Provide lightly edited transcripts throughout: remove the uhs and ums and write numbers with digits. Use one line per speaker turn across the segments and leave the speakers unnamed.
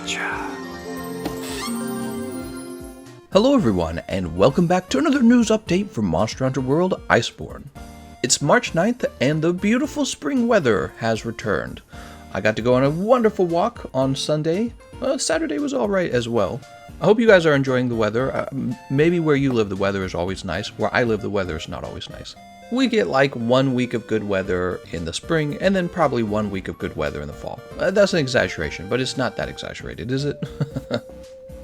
Gotcha.
Hello everyone, and welcome back to another news update from Monster Hunter World Iceborne. It's March 9th, and the beautiful spring weather has returned. I got to go on a wonderful walk on Sunday. Saturday was alright as well. I hope you guys are enjoying the weather. Maybe where you live the weather is always nice. Where I live the weather is not always nice. We get like 1 week of good weather in the spring, and then probably 1 week of good weather in the fall. That's an exaggeration, but it's not that exaggerated, is it?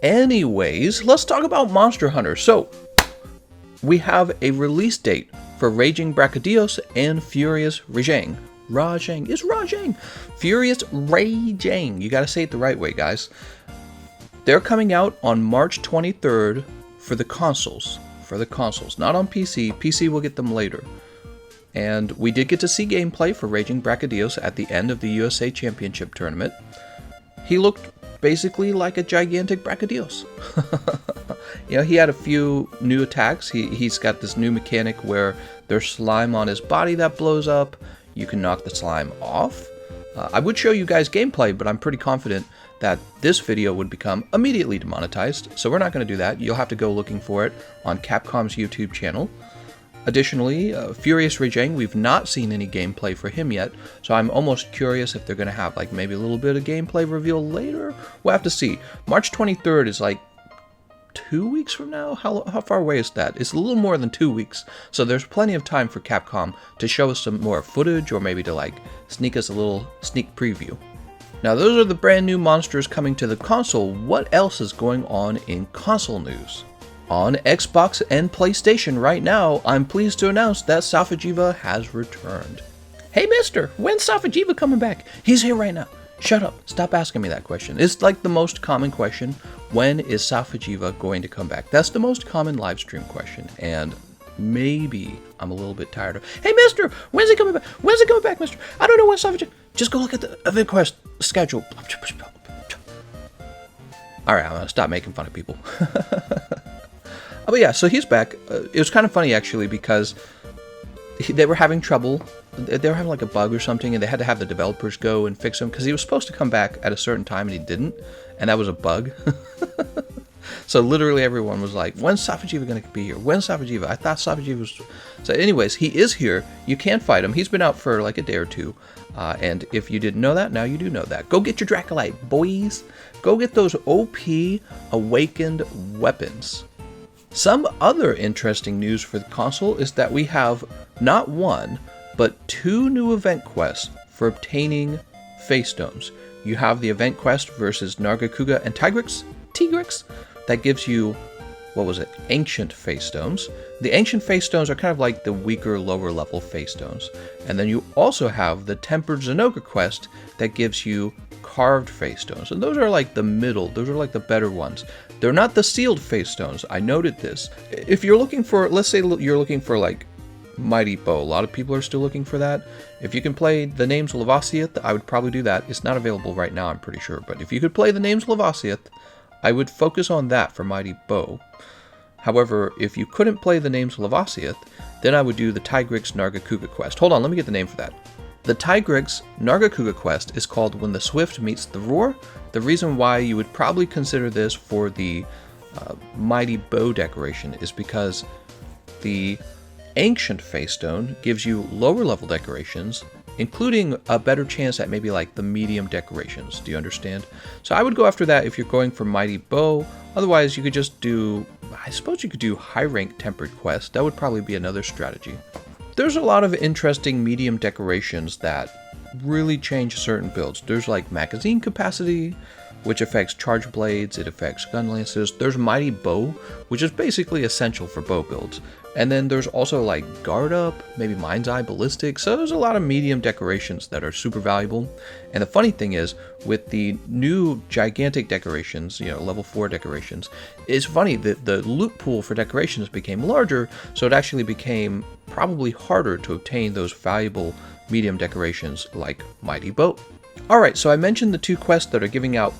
Anyways, let's talk about Monster Hunter. So, we have a release date for Raging Brachydios and Furious Raging. It's Raging! Furious Raging. You gotta say it the right way, guys. They're coming out on March 23rd for the consoles. Not on PC. PC will get them later. And we did get to see gameplay for Raging Brachydios at the end of the USA Championship tournament. He looked basically like a gigantic Brachydios. You know, he had a few new attacks. He's got this new mechanic where there's slime on his body that blows up. You can knock the slime off. I would show you guys gameplay, but I'm pretty confident that this video would become immediately demonetized, so we're not going to do that. You'll have to go looking for it on Capcom's YouTube channel. Additionally, Furious Raging, we've not seen any gameplay for him yet, so I'm almost curious if they're going to have like maybe a little bit of gameplay reveal later. We'll have to see. March 23rd is like 2 weeks from now? How far away is that? It's a little more than 2 weeks, so there's plenty of time for Capcom to show us some more footage, or maybe to like sneak us a little sneak preview. Now those are the brand new monsters coming to the console. What else is going on in console news? On Xbox and PlayStation right now, I'm pleased to announce that Safi has returned. Hey mister, when's Safi coming back? He's here right now. Shut up, stop asking me that question. It's like the most common question. When is Safi going to come back? That's the most common live stream question, and maybe I'm a little bit tired of, hey mister, when's he coming back? When's he coming back, mister? I don't know when Safi. Just go look at the event quest schedule. Alright, I'm gonna stop making fun of people. But yeah, so he's back. It was kind of funny actually, because they were having trouble. They were having like a bug or something, and they had to have the developers go and fix him, because he was supposed to come back at a certain time and he didn't, and that was a bug. So literally everyone was like, when's Safi going to be here? When's Safi? I thought Safi was... So anyways, he is here. You can fight him. He's been out for like a day or two. And if you didn't know that, now you do know that. Go get your Dracolite, boys. Go get those OP awakened weapons. Some other interesting news for the console is that we have not one, but 2 new event quests for obtaining face stones. You have the event quest versus Nargacuga and Tigrex. That gives you, ancient face stones. The ancient face stones are kind of like the weaker, lower level face stones. And then you also have the Tempered Zenogre quest that gives you carved face stones. And those are like the middle, those are like the better ones. They're not the sealed face stones. I noted this. If you're looking for, let's say you're looking for like Mighty Bow. A lot of people are still looking for that. If you can play the names Lavasiath, I would probably do that. It's not available right now, I'm pretty sure. But if you could play the names Lavasiath, I would focus on that for Mighty Bow. However, if you couldn't play the names Lavasiath, then I would do the Tigrex Nargacuga quest. Hold on, let me get the name for that. The Tigrex Nargacuga quest is called When the Swift Meets the Roar. The reason why you would probably consider this for the Mighty Bow decoration is because the Ancient Face Stone gives you lower level decorations, including a better chance at maybe like the medium decorations. Do you understand? So I would go after that if you're going for Mighty Bow. Otherwise, you could just do, I suppose you could do high rank Tempered quest. That would probably be another strategy. There's a lot of interesting medium decorations that really change certain builds. There's like magazine capacity, which affects charge blades, it affects gun lances. There's Mighty Bow, which is basically essential for bow builds. And then there's also like guard up, maybe mind's eye ballistic. So there's a lot of medium decorations that are super valuable. And the funny thing is, with the new gigantic decorations, you know, level 4 decorations, it's funny that the loot pool for decorations became larger, so it actually became probably harder to obtain those valuable medium decorations like Mighty Bow. Alright, so I mentioned the 2 quests that are giving out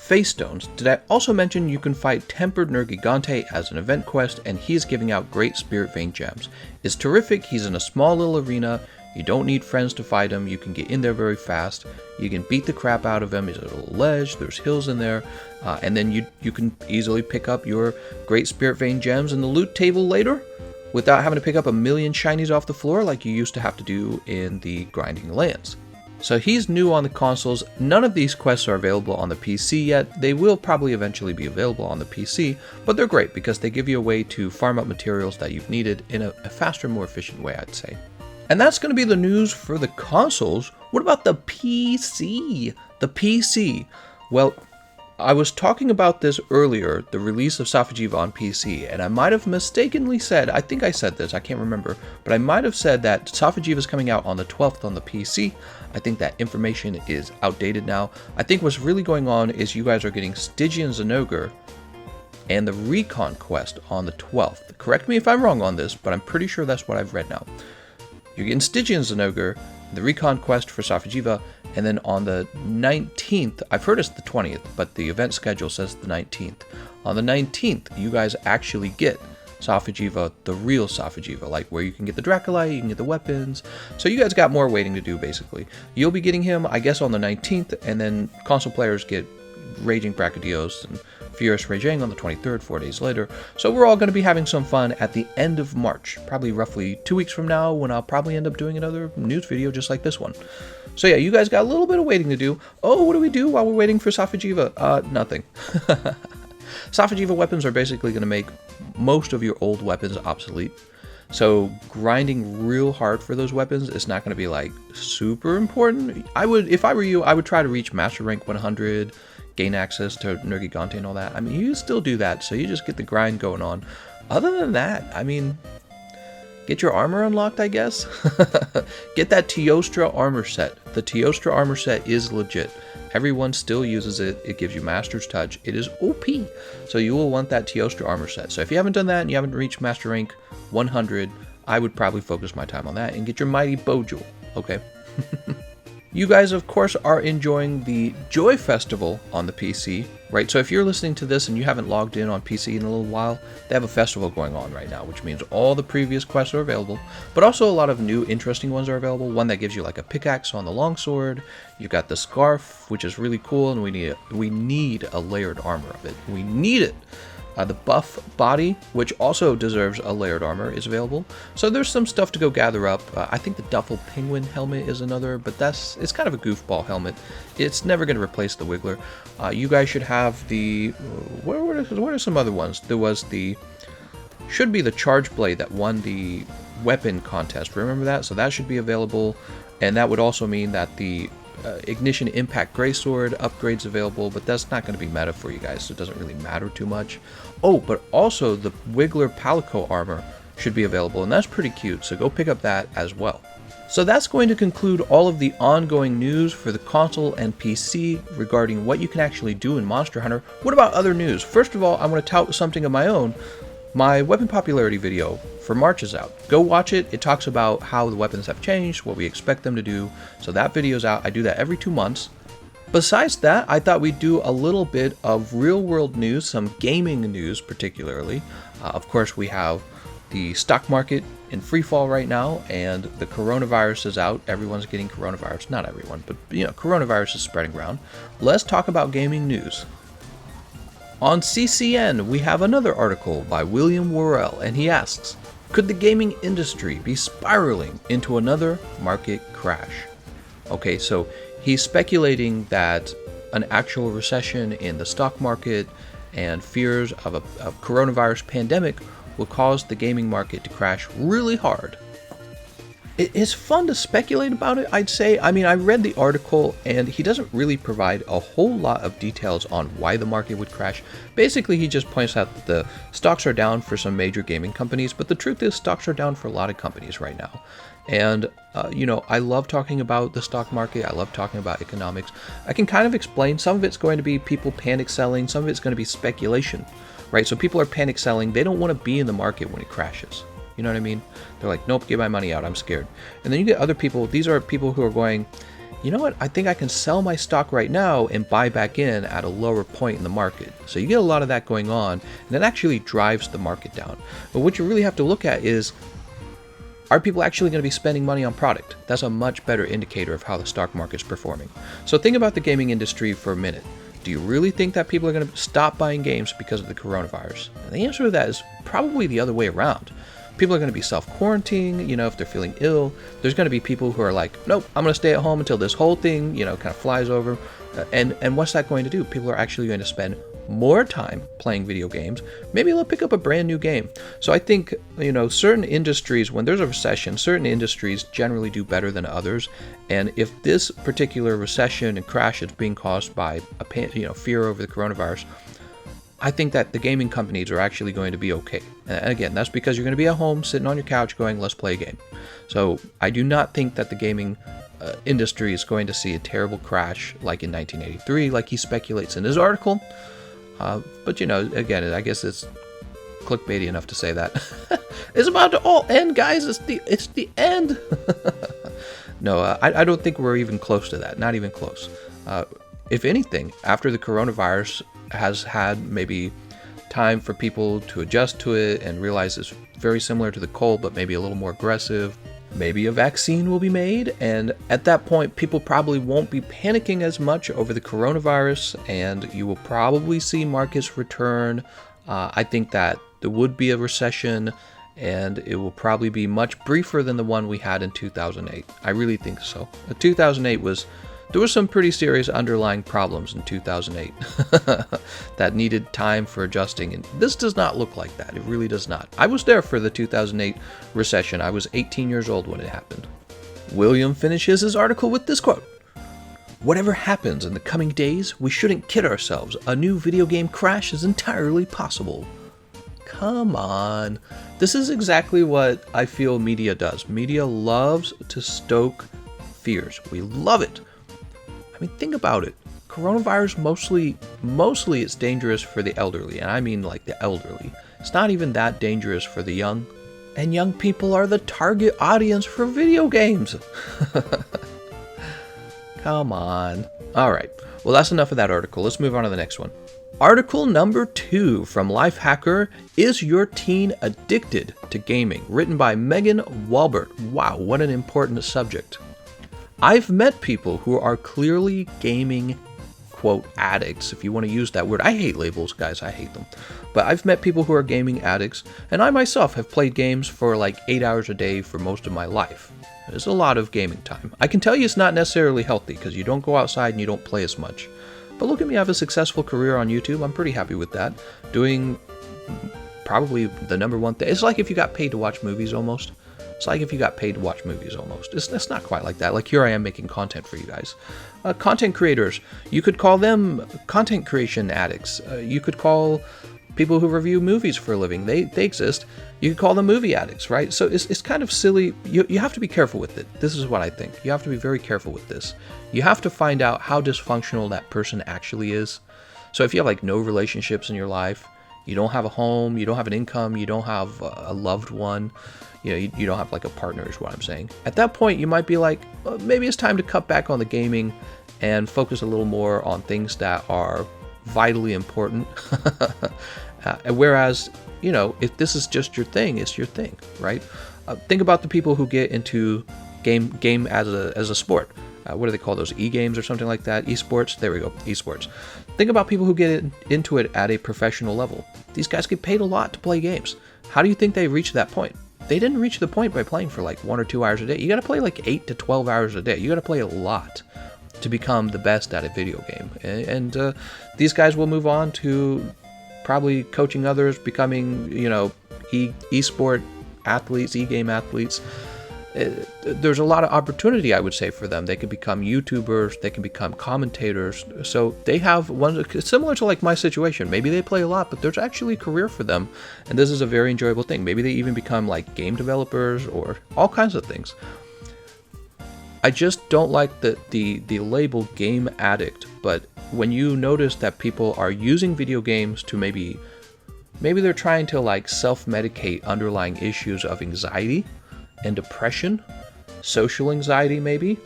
face stones. Did I also mention you can fight Tempered Nergigante as an event quest, and he is giving out Great Spirit Vein gems. It's terrific. He's in a small little arena. You don't need friends to fight him. You can get in there very fast. You can beat the crap out of him. There's a little ledge. There's hills in there. And then you can easily pick up your Great Spirit Vein gems in the loot table later without having to pick up a million shinies off the floor like you used to have to do in the Grinding Lands. So he's new on the consoles. None of these quests are available on the PC yet. They will probably eventually be available on the PC, but they're great because they give you a way to farm up materials that you've needed in a faster, more efficient way, I'd say. And that's going to be the news for the consoles. What about the PC? The PC. Well, I was talking about this earlier, the release of Safi on PC, and I might have mistakenly said, I think I said this, I can't remember, but I might have said that Safi is coming out on the 12th on the PC. I think that information is outdated now. I think what's really going on is you guys are getting Stygian Zinogre and the Recon Quest on the 12th. Correct me if I'm wrong on this, but I'm pretty sure that's what I've read now. You're getting Stygian Zinogre, the Recon Quest for Safi, and then on the 19th, I've heard it's the 20th, but the event schedule says the 19th. On the 19th, you guys actually get Safi, the real Safi, like where you can get the Dracolite, you can get the weapons. So you guys got more waiting to do, basically. You'll be getting him, I guess, on the 19th, and then console players get Raging Brachydios and Furious Raging on the 23rd, 4 days later. So we're all going to be having some fun at the end of March, probably roughly 2 weeks from now, when I'll probably end up doing another news video just like this one. So yeah, you guys got a little bit of waiting to do. Oh, what do we do while we're waiting for Safi? Nothing. Safi weapons are basically going to make most of your old weapons obsolete. So grinding real hard for those weapons is not going to be like super important. If I were you, I would try to reach Master Rank 100, gain access to Nergigante and all that. I mean, you still do that, so you just get the grind going on. Other than that, I mean, get your armor unlocked, I guess. Get that Teostra armor set. The Teostra armor set is legit. Everyone still uses it. It gives you Master's Touch. It is OP. So you will want that Teostra armor set. So if you haven't done that and you haven't reached Master Rank 100, I would probably focus my time on that and get your Mighty Bojel, okay? You guys, of course, are enjoying the Joy Festival on the PC, right? So if you're listening to this and you haven't logged in on PC in a little while, they have a festival going on right now, which means all the previous quests are available, but also a lot of new interesting ones are available. One that gives you like a pickaxe on the longsword. You've got the scarf, which is really cool, and we need a layered armor of it. We need it. The buff body, which also deserves a layered armor, is available. So there's some stuff to go gather up. I think the Duffel Penguin helmet is another, but it's kind of a goofball helmet. It's never going to replace the Wiggler. You guys should have the... What are some other ones? There was should be the Charge Blade that won the weapon contest. Remember that? So that should be available. And that would also mean that the Ignition Impact Greysword upgrades available, but that's not going to be meta for you guys, so it doesn't really matter too much. Oh, but also the Wiggler Palico armor should be available, and that's pretty cute, so go pick up that as well. So that's going to conclude all of the ongoing news for the console and PC regarding what you can actually do in Monster Hunter. What about other news? First of all, I want to tout something of my own. My weapon popularity video for March is out. Go watch it. It talks about how the weapons have changed, what we expect them to do. So that video's out. I do that every 2 months. Besides that, I thought we'd do a little bit of real world news, some gaming news particularly. Of course, we have the stock market in free fall right now, and the coronavirus is out. Everyone's getting coronavirus. Not everyone, but coronavirus is spreading around. Let's talk about gaming news. On CCN, we have another article by William Worrell, and he asks, could the gaming industry be spiraling into another market crash? Okay, so he's speculating that an actual recession in the stock market and fears of a coronavirus pandemic will cause the gaming market to crash really hard. It's fun to speculate about it, I'd say. I mean, I read the article, and he doesn't really provide a whole lot of details on why the market would crash. Basically, he just points out that the stocks are down for some major gaming companies, but the truth is stocks are down for a lot of companies right now. And, I love talking about the stock market. I love talking about economics. I can kind of explain. Some of it's going to be people panic selling. Some of it's going to be speculation, right? So people are panic selling. They don't want to be in the market when it crashes. You know what I mean? They're like, nope, get my money out. I'm scared. And then you get other people. These are people who are going, you know what? I think I can sell my stock right now and buy back in at a lower point in the market. So you get a lot of that going on, and that actually drives the market down. But what you really have to look at is Are people actually going to be spending money on product? That's a much better indicator of how the stock market's performing. So think about the gaming industry for a minute. Do you really think that people are going to stop buying games because of the coronavirus? And the answer to that is probably the other way around. People are going to be self-quarantining, if they're feeling ill. There's going to be people who are like, nope, I'm going to stay at home until this whole thing, kind of flies over. And what's that going to do? People are actually going to spend more time playing video games. Maybe they'll pick up a brand new game. So I think, certain industries, when there's a recession, certain industries generally do better than others. And if this particular recession and crash is being caused by fear over the coronavirus, I think that the gaming companies are actually going to be okay. And again, that's because you're going to be at home sitting on your couch going, let's play a game. So I do not think that the gaming industry is going to see a terrible crash like in 1983, like he speculates in his article. But again, I guess it's clickbaity enough to say that. It's about to all end, guys. It's the end. No, I don't think we're even close to that. Not even close. If anything, after the coronavirus has had maybe time for people to adjust to it and realize it's very similar to the cold, but maybe a little more aggressive, maybe a vaccine will be made. And at that point, people probably won't be panicking as much over the coronavirus, and you will probably see markets return. I think that there would be a recession, and it will probably be much briefer than the one we had in 2008. I really think so. 2008 there were some pretty serious underlying problems in 2008 that needed time for adjusting, and this does not look like that. It really does not. I was there for the 2008 recession. I was 18 years old when it happened. William finishes his article with this quote: "Whatever happens in the coming days, we shouldn't kid ourselves. A new video game crash is entirely possible." Come on. This is exactly what I feel media does. Media loves to stoke fears. We love it. I mean, think about it. Coronavirus mostly it's dangerous for the elderly, and I mean like the elderly. It's not even that dangerous for the young, and young people are the target audience for video games. Come on. All right. Well, that's enough of that article. Let's move on to the next one. Article number 2 from Lifehacker: Is Your Teen Addicted to Gaming? Written by Megan Walbert. Wow, what an important subject. I've met people who are clearly gaming, quote, addicts, if you want to use that word. I hate labels, guys. I hate them. But I've met people who are gaming addicts, and I myself have played games for like 8 hours a day for most of my life. There's a lot of gaming time. I can tell you it's not necessarily healthy because you don't go outside and you don't play as much. But look at me, I have a successful career on YouTube. I'm pretty happy with that. Doing probably the number one thing. It's like if you got paid to watch movies almost. It's like if you got paid to watch movies almost. It's not quite like that. Like here I am making content for you guys. Content creators, you could call them content creation addicts. You could call people who review movies for a living. They exist. You could call them movie addicts, right? So it's kind of silly. You have to be careful with it. This is what I think. You have to be very careful with this. You have to find out how dysfunctional that person actually is. So if you have like no relationships in your life, you don't have a home, you don't have an income, you don't have a loved one, you don't have like a partner is what I'm saying. At that point, you might be like, well, maybe it's time to cut back on the gaming and focus a little more on things that are vitally important. Whereas, if this is just your thing, it's your thing, right? Think about the people who get into game as a sport. What do they call those? E-games or something like that? Esports? There we go. Esports. Think about people who get into it at a professional level. These guys get paid a lot to play games. How do you think they reached that point? They didn't reach the point by playing for like 1 or 2 hours a day. You got to play like 8 to 12 hours a day. You got to play a lot to become the best at a video game. And these guys will move on to probably coaching others, becoming, e-sport athletes, e-game athletes. There's a lot of opportunity, I would say, for them. They can become YouTubers, they can become commentators. So they have one similar to like my situation. Maybe they play a lot, but there's actually a career for them. And this is a very enjoyable thing. Maybe they even become like game developers or all kinds of things. I just don't like the label game addict. But when you notice that people are using video games to maybe they're trying to like self-medicate underlying issues of anxiety and depression, social anxiety maybe,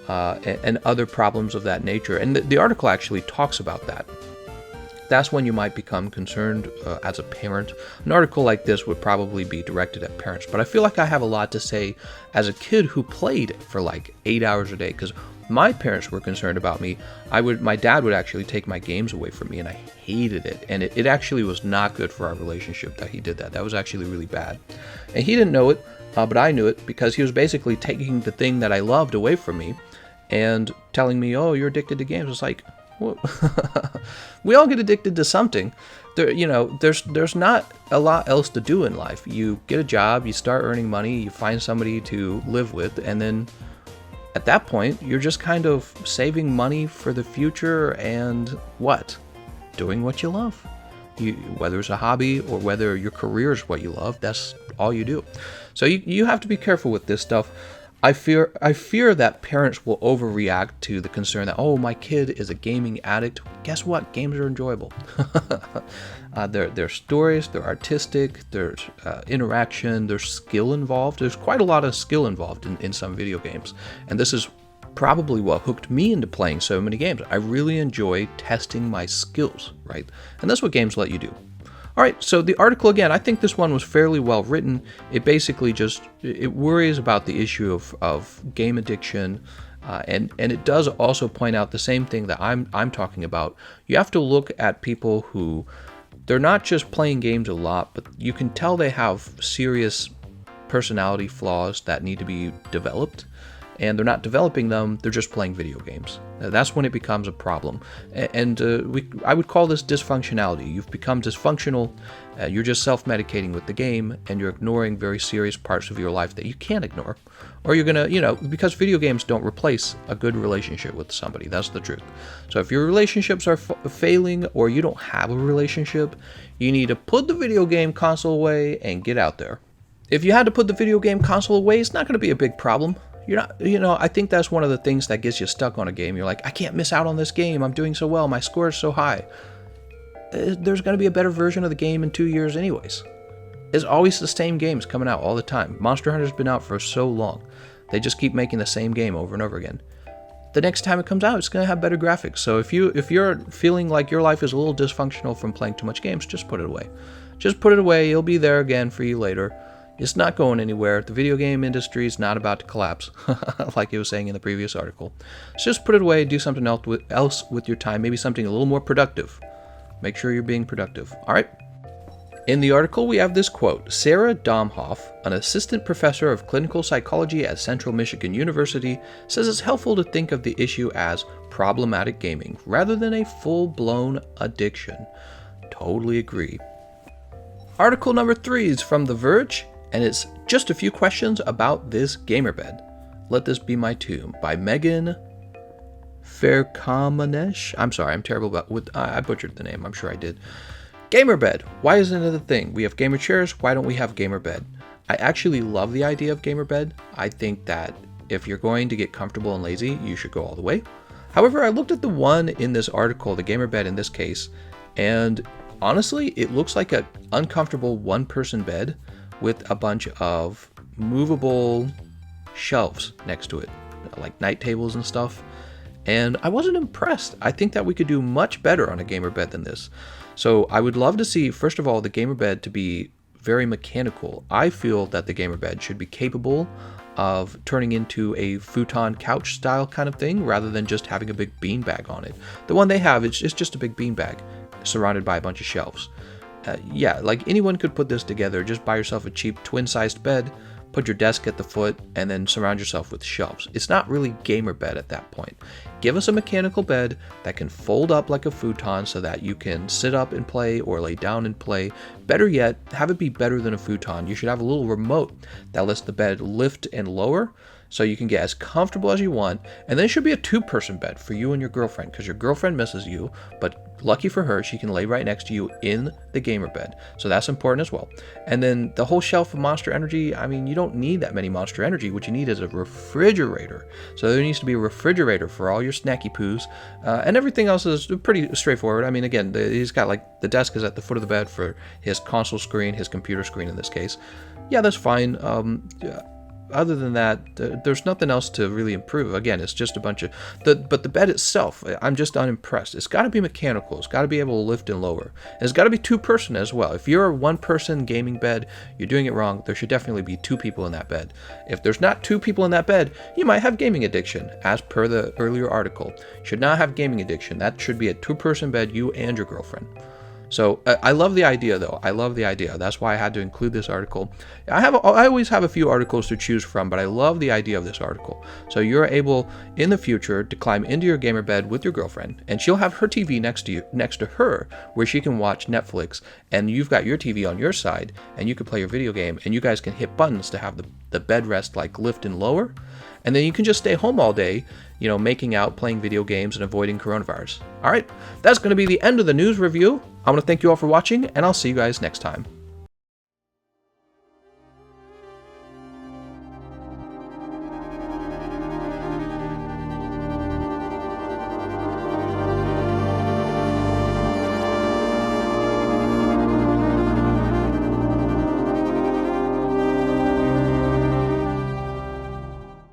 and other problems of that nature. And the article actually talks about that. that's when you might become concerned as a parent. An article like this would probably be directed at parents, but I feel like I have a lot to say as a kid who played for like 8 hours a day, because my parents were concerned about me. My dad would actually take my games away from me, and I hated it. And it actually was not good for our relationship that he did that. That was actually really bad. And he didn't know it, but I knew it, because he was basically taking the thing that I loved away from me and telling me, oh, you're addicted to games. It's like, well, we all get addicted to something. There's not a lot else to do in life. You get a job, you start earning money, you find somebody to live with, and then at that point, you're just kind of saving money for the future and doing what you love. Whether it's a hobby or whether your career is what you love, that's all you do. So you have to be careful with this stuff. I fear that parents will overreact to the concern that, oh, my kid is a gaming addict. Guess what? Games are enjoyable. There's stories, they're artistic, there's interaction, there's skill involved. There's quite a lot of skill involved in some video games. And this is probably what hooked me into playing so many games. I really enjoy testing my skills, right? And that's what games let you do. All right, so the article, again, I think this one was fairly well written. It basically it worries about the issue of game addiction, and it does also point out the same thing that I'm talking about. You have to look at people who, they're not just playing games a lot, but you can tell they have serious personality flaws that need to be developed. And they're not developing them, they're just playing video games. That's when it becomes a problem. And I would call this dysfunctionality. You've become dysfunctional, you're just self-medicating with the game, and you're ignoring very serious parts of your life that you can't ignore. Or you're gonna, because video games don't replace a good relationship with somebody, that's the truth. So if your relationships are failing, or you don't have a relationship, you need to put the video game console away and get out there. If you had to put the video game console away, it's not gonna be a big problem. You're not, I think that's one of the things that gets you stuck on a game. You're like, I can't miss out on this game. I'm doing so well. My score is so high. There's going to be a better version of the game in 2 years anyways. It's always the same games coming out all the time. Monster Hunter's been out for so long. They just keep making the same game over and over again. The next time it comes out, it's going to have better graphics. So if you're feeling like your life is a little dysfunctional from playing too much games, just put it away. Just put it away. It'll be there again for you later. It's not going anywhere. The video game industry is not about to collapse, like he was saying in the previous article. So just put it away, do something else with your time, maybe something a little more productive. Make sure you're being productive. All right. In the article, we have this quote. Sarah Domhoff, an assistant professor of clinical psychology at Central Michigan University, says it's helpful to think of the issue as problematic gaming rather than a full-blown addiction. Totally agree. Article number 3 is from The Verge, and it's just a few questions about this gamer bed. Let This Be My Tomb by Megan Fairkamanesh. I'm sorry, I'm terrible I butchered the name, I'm sure I did. Gamer bed. Why isn't it a thing? We have gamer chairs, why don't we have gamer bed? I actually love the idea of gamer bed. I think that if you're going to get comfortable and lazy, you should go all the way. However, I looked at the one in this article, the gamer bed in this case, and honestly, it looks like an uncomfortable one-person bed with a bunch of movable shelves next to it, like night tables and stuff. And I wasn't impressed. I think that we could do much better on a gamer bed than this. So I would love to see, first of all, the gamer bed to be very mechanical. I feel that the gamer bed should be capable of turning into a futon couch style kind of thing rather than just having a big beanbag on it. The one they have, it's just a big beanbag surrounded by a bunch of shelves. Yeah, like anyone could put this together. Just buy yourself a cheap twin-sized bed, put your desk at the foot, and then surround yourself with shelves. It's not really gamer bed at that point. Give us a mechanical bed that can fold up like a futon so that you can sit up and play or lay down and play. Better yet, have it be better than a futon. You should have a little remote that lets the bed lift and lower so you can get as comfortable as you want. And then it should be a 2-person bed for you and your girlfriend, because your girlfriend misses you, but lucky for her, she can lay right next to you in the gamer bed. So that's important as well. And then the whole shelf of Monster Energy, I mean, you don't need that many Monster Energy. What you need is a refrigerator. So there needs to be a refrigerator for all your snacky poos. And everything else is pretty straightforward. I mean, again, he's got like, the desk is at the foot of the bed for his console screen, his computer screen in this case. Yeah, that's fine. other than that, there's nothing else to really improve. Again, it's just a bunch of but the bed itself, I'm just unimpressed. It's got to be mechanical. It's got to be able to lift and lower. And it's got to be two-person as well. If you're a one-person gaming bed, you're doing it wrong. There should definitely be two people in that bed. If there's not two people in that bed, you might have gaming addiction, as per the earlier article. You should not have gaming addiction. That should be a two-person bed, you and your girlfriend. So I love the idea, though. I love the idea. That's why I had to include this article. I always have a few articles to choose from, but I love the idea of this article. So you're able in the future to climb into your gamer bed with your girlfriend, and she'll have her TV next to her, where she can watch Netflix, and you've got your TV on your side, and you can play your video game, and you guys can hit buttons to have the bed rest like lift and lower, and then you can just stay home all day, making out, playing video games, and avoiding coronavirus. All right, that's going to be the end of the news review. I want to thank you all for watching, and I'll see you guys next time.